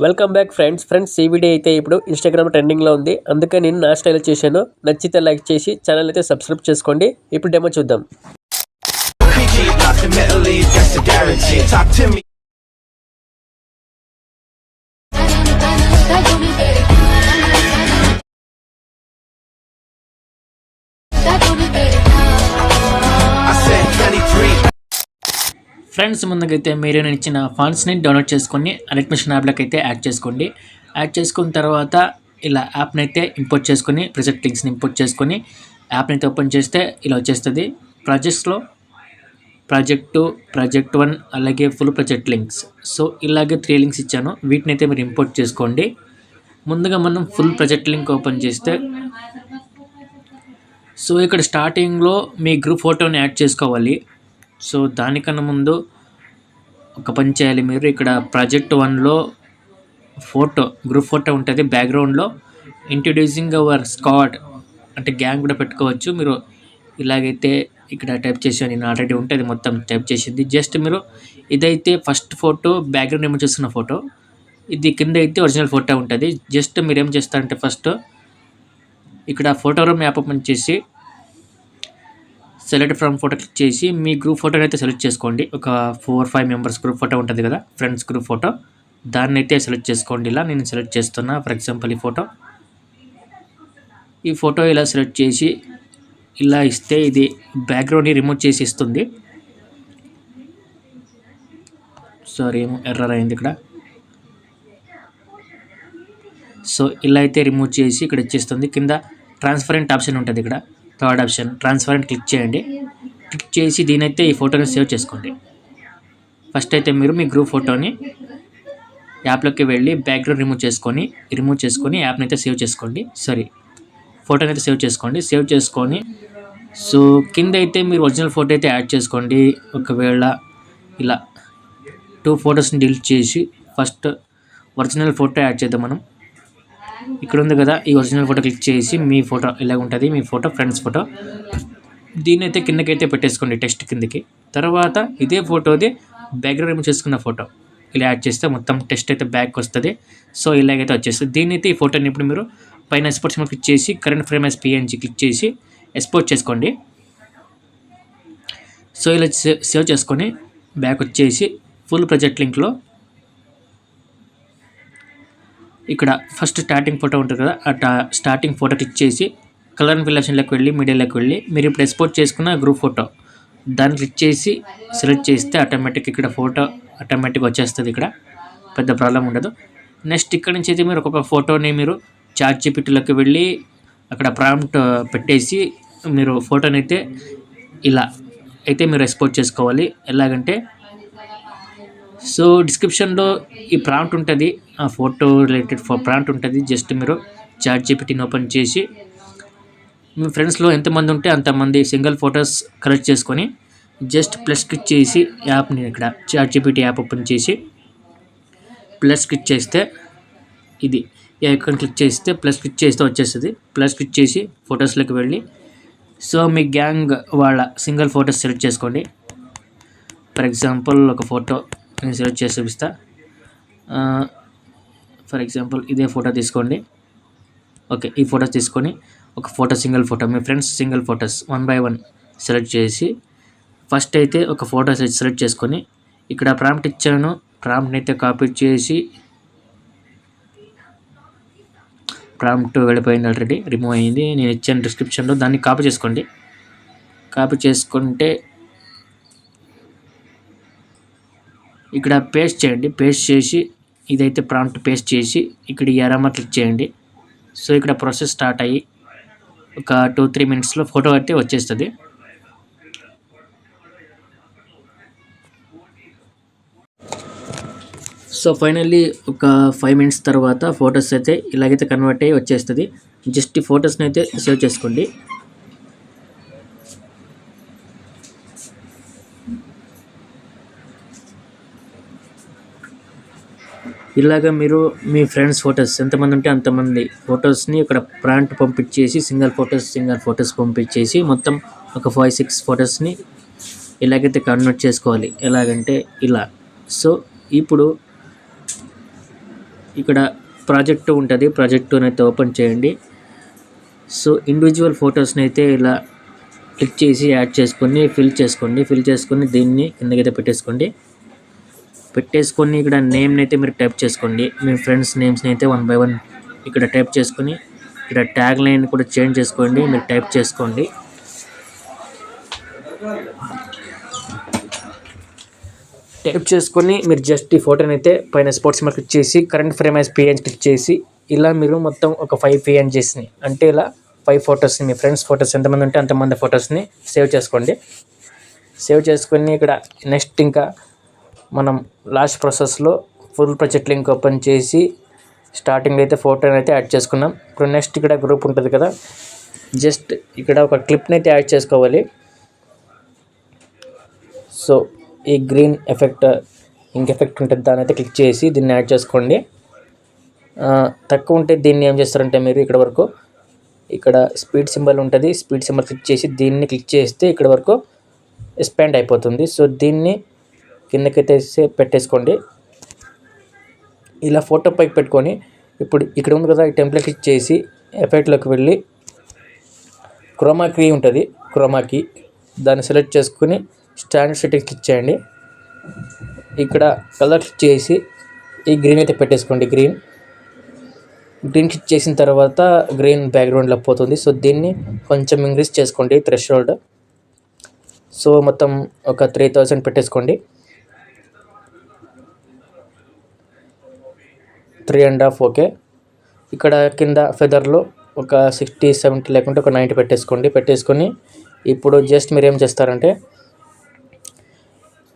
Welcome back friends ఈ video అయితే ఇప్పుడు ఇన్స్టాగ్రామ్ ట్రెండింగ్లో ఉంది. అందుకే నేను నా స్టైల్ చేశాను. నచ్చితే లైక్ చేసి ఛానల్ అయితే సబ్స్క్రైబ్ చేసుకోండి. ఇప్పుడు డెమో చూద్దాం. ఫ్రెండ్స్ ముందుకైతే మీరు నేను ఇచ్చిన ఫాంట్స్ని డౌన్లోడ్ చేసుకొని అడ్మిషన్ యాప్లోకి అయితే యాడ్ చేసుకోండి. యాడ్ చేసుకున్న తర్వాత ఇలా యాప్ని అయితే ఇంపోర్ట్ చేసుకొని ప్రెజెంట్ లింక్స్ని ఇంపోర్ట్ చేసుకొని యాప్ని అయితే ఓపెన్ చేస్తే ఇలా వచ్చేస్తుంది. ప్రాజెక్ట్స్లో ప్రాజెక్ట్ 2, ప్రాజెక్ట్ 1 అలాగే ఫుల్ ప్రాజెక్ట్ లింక్స్. సో ఇలాగే 3 లింక్స్ ఇచ్చాను. వీటిని అయితే మీరు ఇంపోర్ట్ చేసుకోండి. ముందుగా మనం ఫుల్ ప్రాజెక్ట్ లింక్ ఓపెన్ చేస్తే సో ఇక్కడ స్టార్టింగ్లో మీ గ్రూప్ ఫోటోని యాడ్ చేసుకోవాలి. సో దానికన్నా ముందు ఒక పని చేయాలి. మీరు ఇక్కడ ప్రాజెక్ట్ 1లో గ్రూప్ ఫోటో ఉంటుంది. బ్యాక్గ్రౌండ్లో ఇంట్రడ్యూసింగ్ అవర్ స్క్వాడ్ అంటే గ్యాంగ్ కూడా పెట్టుకోవచ్చు. మీరు ఇలాగైతే ఇక్కడ టైప్ చేసాను, నేను ఆల్రెడీ ఉంటుంది మొత్తం టైప్ చేసింది. జస్ట్ మీరు ఇదైతే ఫస్ట్ ఫోటో బ్యాక్గ్రౌండ్ ఏమో చూస్తున్న ఫోటో, ఇది కింద అయితే ఒరిజినల్ ఫోటో ఉంటుంది. జస్ట్ మీరు ఏం చేస్తారంటే ఫస్ట్ ఇక్కడ ఫోటో రూమ్ యాప్ ఓపెన్ చేసి సెలెక్ట్ ఫ్రమ్ ఫోటో క్లిక్ చేసి మీ గ్రూప్ ఫోటోని అయితే సెలెక్ట్ చేసుకోండి. ఒక 4-5 మెంబర్స్ గ్రూప్ ఫోటో ఉంటుంది కదా, ఫ్రెండ్స్ గ్రూప్ ఫోటో, దాన్ని అయితే సెలెక్ట్ చేసుకోండి. ఇలా నేను సెలెక్ట్ చేస్తున్నా. ఫర్ ఎగ్జాంపుల్ ఈ ఫోటో ఇలా సెలెక్ట్ చేసి ఇలా ఇస్తే ఇది బ్యాక్గ్రౌండ్ని రిమూవ్ చేసి ఇస్తుంది. సారీ ఎర్రర్ అయింది ఇక్కడ. సో ఇలా అయితే రిమూవ్ చేసి ఇక్కడ ఇచ్చేస్తుంది. కింద ట్రాన్స్పరెంట్ ఆప్షన్ ఉంటుంది. ఇక్కడ థర్డ్ ఆప్షన్ ట్రాన్స్పరెంట్ క్లిక్ చేయండి. క్లిక్ చేసి దీనైతే ఈ ఫోటోని సేవ్ చేసుకోండి. ఫస్ట్ అయితే మీరు మీ గ్రూప్ ఫోటోని యాప్లోకి వెళ్ళి బ్యాక్గ్రౌండ్ రిమూవ్ చేసుకొని యాప్ని అయితే సేవ్ చేసుకోండి. ఫోటోని అయితే సేవ్ చేసుకొని సో కింద అయితే మీరు ఒరిజినల్ ఫోటో అయితే యాడ్ చేసుకోండి. ఒకవేళ ఇలా 2 ఫొటోస్ని డిలీట్ చేసి ఫస్ట్ ఒరిజినల్ ఫోటో యాడ్ చేద్దాం. మనం ఇక్కడ ఉంది కదా, ఈ ఒరిజినల్ ఫోటో క్లిక్ చేసి మీ ఫోటో ఇలా ఉంటుంది, మీ ఫోటో ఫ్రెండ్స్ ఫోటో, దీన్ని అయితే కిందకైతే పెట్టేసుకోండి టెక్స్ట్ కిందకి. తర్వాత ఇదే ఫోటోది బ్యాక్గ్రౌండ్ రిమూవ్ చేసుకున్న ఫోటో ఇలా యాడ్ చేస్తే మొత్తం టెక్స్ట్ అయితే బ్యాక్ వస్తుంది. సో ఇలాగైతే వచ్చేస్తుంది. దీన్ని అయితే ఈ ఫోటోని ఇప్పుడు మీరు పైన ఎక్స్పోర్ట్ సింబల్ క్లిక్ చేసి current frame as PNG click చేసి ఎక్స్పోర్ట్ చేసుకోండి. సో ఇలా సేవ్ చేసుకొని బ్యాక్ వచ్చేసి ఫుల్ ప్రాజెక్ట్ లింక్లో ఇక్కడ ఫస్ట్ స్టార్టింగ్ ఫోటో ఉంటుంది కదా, ఆ స్టార్టింగ్ ఫోటో క్లిక్ చేసి కలర్ అండ్ ఫిల్ ఆప్షన్లోకి వెళ్ళి మీడియాలోకి వెళ్ళి మీరు ఇప్పుడు ఎక్స్పోర్ట్ చేసుకున్న గ్రూప్ ఫోటో దాన్ని క్లిక్ చేసి సెలెక్ట్ చేస్తే ఇక్కడ ఫోటో ఆటోమేటిక్గా వచ్చేస్తుంది. ఇక్కడ పెద్ద ప్రాబ్లం ఉండదు. నెక్స్ట్ ఇక్కడ నుంచి అయితే మీరు ఒక్కొక్క ఫోటోని మీరు ChatGPTలోకి వెళ్ళి అక్కడ ప్రాంప్ట్ పెట్టేసి మీరు ఫోటోని అయితే ఇలా అయితే మీరు ఎక్స్పోర్ట్ చేసుకోవాలి. ఎలాగంటే సో డిస్క్రిప్షన్లో ఈ ప్రాంప్ట్ ఉంటుంది, ఆ ఫోటో రిలేటెడ్ ప్రాంప్ట్ ఉంటుంది. జస్ట్ మీరు ChatGPTని ఓపెన్ చేసి మీ ఫ్రెండ్స్లో ఎంతమంది ఉంటే అంతమంది సింగిల్ ఫొటోస్ కలెక్ట్ చేసుకొని జస్ట్ ప్లస్ క్లిక్ చేసి యాప్ని ఇక్కడ ChatGPT యాప్ ఓపెన్ చేసి ప్లస్ క్లిక్ చేస్తే ఇది ఐకాన్ క్లిక్ చేస్తే ప్లస్ క్లిక్ చేస్తే వచ్చేస్తుంది. ప్లస్ క్లిక్ చేసి ఫొటోస్లోకి వెళ్ళి సో మీ గ్యాంగ్ వాళ్ళ సింగిల్ ఫొటోస్ సెలెక్ట్ చేసుకోండి. ఫర్ ఎగ్జాంపుల్ ఒక ఫోటో నేను సెలెక్ట్ చేసి చూపిస్తా. ఫర్ ఎగ్జాంపుల్ ఇదే ఫోటో తీసుకోండి. ఓకే, ఈ ఫోటోస్ తీసుకొని ఒక photo single photo me friends single photos 1 by 1 select చేసి ఫస్ట్ అయితే ఒక ఫోటో సెలెక్ట్ చేసుకొని ఇక్కడ ప్రాంప్ట్ ఇచ్చాను, ప్రాంప్ట్ని అయితే కాపీ చేసి ప్రాంప్ట్ వెళ్ళిపోయింది, ఆల్రెడీ రిమూవ్ అయ్యింది. నేను ఇచ్చాను డిస్క్రిప్షన్లో, దాన్ని కాపీ చేసుకోండి. కాపీ చేసుకుంటే ఇక్కడ పేస్ట్ చేయండి. పేస్ట్ చేసి ఇదైతే ప్రాంప్ట్ పేస్ట్ చేసి ఇక్కడ ఈ ఎరామా క్లిక్ చేయండి. సో ఇక్కడ ప్రాసెస్ స్టార్ట్ అయ్యి ఒక 2-3 మినిట్స్లో ఫోటో అయితే వచ్చేస్తుంది. సో ఫైనల్లీ ఒక 5 మినిట్స్ తర్వాత ఫొటోస్ అయితే ఇలాగైతే కన్వర్ట్ అయ్యి వచ్చేస్తుంది. జస్ట్ ఈ ఫొటోస్ని అయితే సేవ్ చేసుకోండి. ఇలాగ మీరు మీ ఫ్రెండ్స్ ఫొటోస్ ఎంతమంది ఉంటే అంతమంది ఫొటోస్ని ఇక్కడ ప్రాంప్ట్ పంపించేసి సింగిల్ ఫొటోస్ పంపించేసి మొత్తం ఒక 5-6 ఫొటోస్ని ఇలాగైతే కన్వర్ట్ చేసుకోవాలి. ఎలాగంటే ఇలా. సో ఇప్పుడు ఇక్కడ ప్రాజెక్టు ఉంటుంది, ప్రాజెక్టుని అయితే ఓపెన్ చేయండి. సో ఇండివిజువల్ ఫొటోస్ని అయితే ఇలా క్లిక్ చేసి యాడ్ చేసుకొని ఫిల్ చేసుకొని దీన్ని కిందకైతే పెట్టేసుకొని ఇక్కడ నేమ్ని అయితే మీరు టైప్ చేసుకోండి. మీ ఫ్రెండ్స్ నేమ్స్ని అయితే 1 బై 1 ఇక్కడ టైప్ చేసుకొని ఇక్కడ ట్యాగ్ లైన్ కూడా చేంజ్ చేసుకోండి, మీరు టైప్ చేసుకోండి. టైప్ చేసుకొని మీరు జస్ట్ ఈ ఫోటోని అయితే పైన స్పోర్ట్స్ మార్క్ క్లిక్ చేసి current frame as PNG click చేసి ఇలా మీరు మొత్తం ఒక 5 పిఎన్జీస్ని అంటే ఇలా 5 ఫొటోస్ని మీ ఫ్రెండ్స్ ఫొటోస్ ఎంతమంది ఉంటే అంతమంది ఫొటోస్ని సేవ్ చేసుకోండి. సేవ్ చేసుకొని ఇక్కడ నెక్స్ట్ ఇంకా మనం లాస్ట్ ప్రాసెస్లో ఫుల్ ప్రాజెక్ట్ లింక్ ఓపెన్ చేసి స్టార్టింగ్లో అయితే ఫోటోని అయితే యాడ్ చేసుకున్నాం. ఇప్పుడు నెక్స్ట్ ఇక్కడ గ్రూప్ ఉంటుంది కదా, జస్ట్ ఇక్కడ ఒక క్లిప్ని అయితే యాడ్ చేసుకోవాలి. సో ఈ గ్రీన్ ఎఫెక్ట్ ఎఫెక్ట్ ఉంటుంది, దాని అయితే క్లిక్ చేసి దీన్ని యాడ్ చేసుకోండి. తక్కువ ఉంటే దీన్ని ఏం చేస్తారంటే మీరు ఇక్కడ స్పీడ్ సింబల్ ఉంటుంది, స్పీడ్ సింబల్ క్లిక్ చేసి దీన్ని క్లిక్ చేస్తే ఇక్కడ వరకు ఎక్స్పాండ్ అయిపోతుంది. సో దీన్ని కిందకైతే పెట్టేసుకోండి. ఇలా ఫోటో పైకి పెట్టుకొని ఇప్పుడు ఇక్కడ ఉంది కదా, ఈ టెంప్లెట్ క్లిక్ చేసి ఎఫెక్ట్లోకి వెళ్ళి క్రోమాకీ ఉంటుంది, క్రోమాకీ దాన్ని సెలెక్ట్ చేసుకుని స్టాండర్డ్ సెట్టింగ్ క్లిక్ చేయండి. ఇక్కడ కలర్ క్లిక్ చేసి ఈ గ్రీన్ అయితే పెట్టేసుకోండి. గ్రీన్ క్లిక్ చేసిన తర్వాత గ్రీన్ బ్యాక్గ్రౌండ్లో పోతుంది. సో దీన్ని కొంచెం ఇంక్రీజ్ చేసుకోండి థ్రెషోల్డ్. సో మొత్తం ఒక 3000 పెట్టేసుకోండి. 3.5 ఓకే. ఇక్కడ కింద ఫెదర్లో ఒక 60-70 లేకుంటే ఒక 90 పెట్టేసుకొని ఇప్పుడు జస్ట్ మీరు ఏం చేస్తారంటే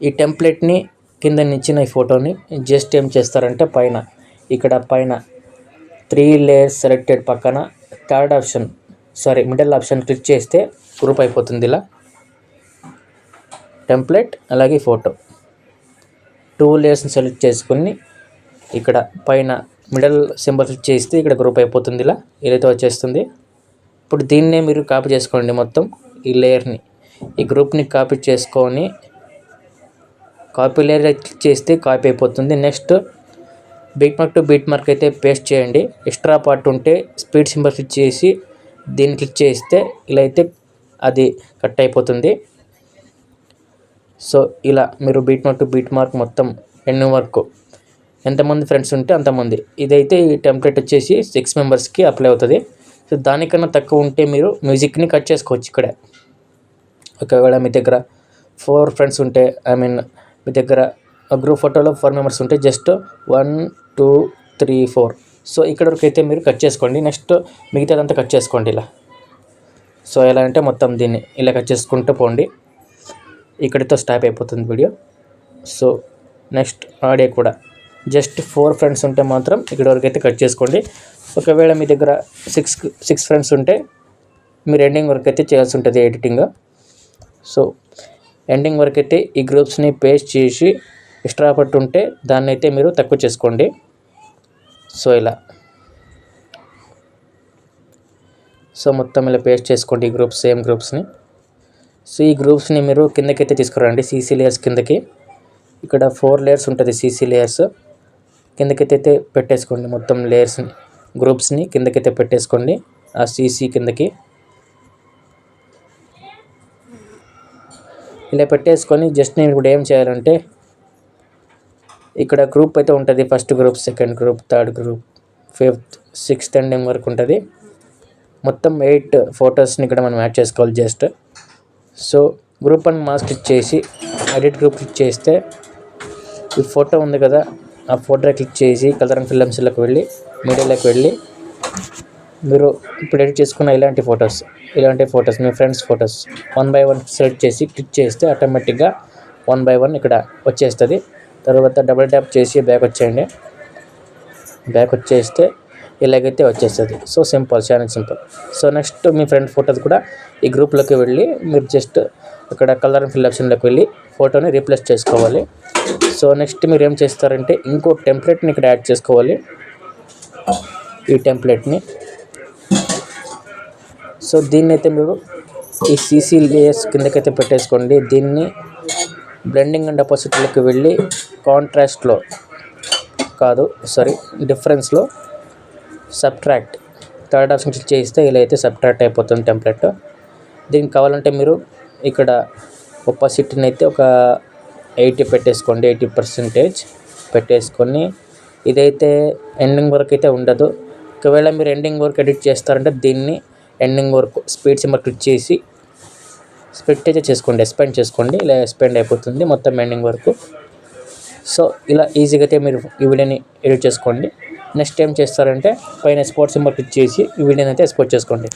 ఈ టెంప్లెట్ని కింద ఇచ్చిన ఈ ఫోటోని జస్ట్ ఏం చేస్తారంటే ఇక్కడ పైన 3 లేయర్స్ సెలెక్టెడ్ పక్కన మిడిల్ ఆప్షన్ క్లిక్ చేస్తే గ్రూప్ అయిపోతుంది. ఇలా టెంప్లెట్ అలాగే ఫోటో 2 లేయర్స్ని సెలెక్ట్ చేసుకుని ఇక్కడ పైన మిడిల్ సింబల్ క్లిక్ చేస్తే ఇక్కడ గ్రూప్ అయిపోతుంది. ఇలా ఏదైతే వచ్చేస్తుంది. ఇప్పుడు దీన్నే మీరు కాపీ చేసుకోండి, మొత్తం ఈ లేయర్ని ఈ గ్రూప్ని కాపీ చేసుకొని కాపీ లేయర్ క్లిక్ చేస్తే కాపీ అయిపోతుంది. Next beat mark to beat mark అయితే పేస్ట్ చేయండి. ఎక్స్ట్రా పార్ట్ ఉంటే స్పీడ్ సింబల్ క్లిక్ చేసి దీన్ని క్లిక్ చేస్తే ఇలా అయితే అది కట్ అయిపోతుంది. సో ఇలా మీరు beat mark to beat mark మొత్తం ఎన్ని వరకు ఎంతమంది ఫ్రెండ్స్ ఉంటే అంతమంది, ఇదైతే ఈ టెంప్లెట్ వచ్చేసి 6 మెంబర్స్కి అప్లై అవుతుంది. సో దానికన్నా తక్కువ ఉంటే మీరు మ్యూజిక్ని కట్ చేసుకోవచ్చు. ఇక్కడ ఒకవేళ మీ దగ్గర 4 ఫ్రెండ్స్ ఉంటే మీ దగ్గర గ్రూప్ ఫోటోలో 4 మెంబర్స్ ఉంటే జస్ట్ 1 2 3 4 సో ఇక్కడ వరకు అయితే మీరు కట్ చేసుకోండి. నెక్స్ట్ మిగతాదంతా కట్ చేసుకోండి ఇలా. సో ఎలా అంటే మొత్తం దీన్ని ఇలా కట్ చేసుకుంటూ పోండి. ఇక్కడితో స్టాప్ అయిపోతుంది వీడియో. సో నెక్స్ట్ ఆడియో కూడా జస్ట్ 4 ఫ్రెండ్స్ ఉంటే మాత్రం ఇక్కడ వరకు అయితే కట్ చేసుకోండి. ఒకవేళ మీ దగ్గర 6 ఫ్రెండ్స్ ఉంటే మీరు ఎండింగ్ వరకు అయితే చేయాల్సి ఉంటుంది ఎడిటింగ్. సో ఎండింగ్ వరకు అయితే ఈ గ్రూప్స్ని పేస్ట్ చేసి ఎక్స్ట్రా పట్టు ఉంటే దాన్ని అయితే మీరు తక్కువ చేసుకోండి. సో ఇలా మొత్తం ఇలా పేస్ట్ చేసుకోండి ఈ సేమ్ గ్రూప్స్ని. సో ఈ గ్రూప్స్ని మీరు కిందకైతే తీసుకురండి, సీసీ లేయర్స్ కిందకి. ఇక్కడ 4 లేయర్స్ ఉంటుంది, సీసీ లేయర్స్ కిందకైతే పెట్టేసుకోండి. మొత్తం లేయర్స్ని గ్రూప్స్ని కిందకైతే పెట్టేసుకోండి ఆ సీసీ కిందకి. ఇలా పెట్టేసుకొని జస్ట్ నేను ఇప్పుడు ఏం చేయాలంటే ఇక్కడ గ్రూప్ అయితే ఉంటుంది, first group, second group, third group, 5th 6th ending వరకు ఉంటుంది. మొత్తం 8 ఫొటోస్ని ఇక్కడ మనం యాడ్ చేసుకోవాలి just. So group and mass click చేసి ఎడిట్ గ్రూప్ క్లిక్ చేస్తే ఈ ఫోటో ఉంది కదా, ఆ ఫోటో క్లిక్ చేసి కలర్ అండ్ ఫిల్మ్స్లోకి వెళ్ళి మీడియాలోకి వెళ్ళి మీరు ఇప్పుడు ఎడిట్ చేసుకున్న ఇలాంటి photos me friends photos 1 by 1 select చేసి క్లిక్ చేస్తే ఆటోమేటిక్గా 1 బై 1 ఇక్కడ వచ్చేస్తుంది. తర్వాత డబుల్ ట్యాప్ చేసి బ్యాక్ వచ్చేస్తే ఇలాగైతే వచ్చేస్తుంది. సో చాలా సింపుల్. సో నెక్స్ట్ మీ ఫ్రెండ్ ఫోటోది కూడా ఈ గ్రూప్లోకి వెళ్ళి మీరు జస్ట్ ఇక్కడ కలర్ అండ్ ఫిల్ ఆప్షన్లోకి వెళ్ళి ఫోటోని రీప్లేస్ చేసుకోవాలి. సో నెక్స్ట్ మీరు ఏం చేస్తారంటే ఇంకో టెంప్లెట్ని ఇక్కడ యాడ్ చేసుకోవాలి, ఈ టెంప్లెట్ని. సో దీన్ని అయితే మీరు ఈ సీసీ లేయర్స్ కిందకైతే పెట్టేసుకోండి. దీన్ని బ్లెండింగ్ అండ్ అపోజిట్లోకి వెళ్ళి కాదు సారీ డిఫరెన్స్లో సబ్ట్రాక్ట్ థర్డ్ ఆప్షన్ క్లిక్ చేస్తే ఇలా అయితే సబ్ట్రాక్ట్ అయిపోతుంది టెంప్లెట్. దీనికి కావాలంటే మీరు ఇక్కడ ఒపాసిటీని అయితే ఒక 80 పెట్టేసుకోండి, 80% పెట్టేసుకొని ఇదైతే ఎండింగ్ వరకు అయితే ఉండదు. ఒకవేళ మీరు ఎండింగ్ వరకు ఎడిట్ చేస్తారంటే దీన్ని ఎండింగ్ వరకు స్పీడ్ సింబల్ క్లిక్ చేసి స్ప్లిట్ అయితే చేసుకోండి, ఎక్స్పాండ్ చేసుకోండి. ఇలా ఎక్స్పాండ్ అయిపోతుంది మొత్తం ఎండింగ్ వరకు. సో ఇలా ఈజీగా అయితే మీరు ఈ వీడియోని ఎడిట్ చేసుకోండి. నెక్స్ట్ ఏం చేస్తారంటే పైన ఎక్స్పోర్ట్ సింబల్ క్లిక్ చేసి ఈ వీడియోని అయితే ఎక్స్పోర్ట్ చేసుకోండి.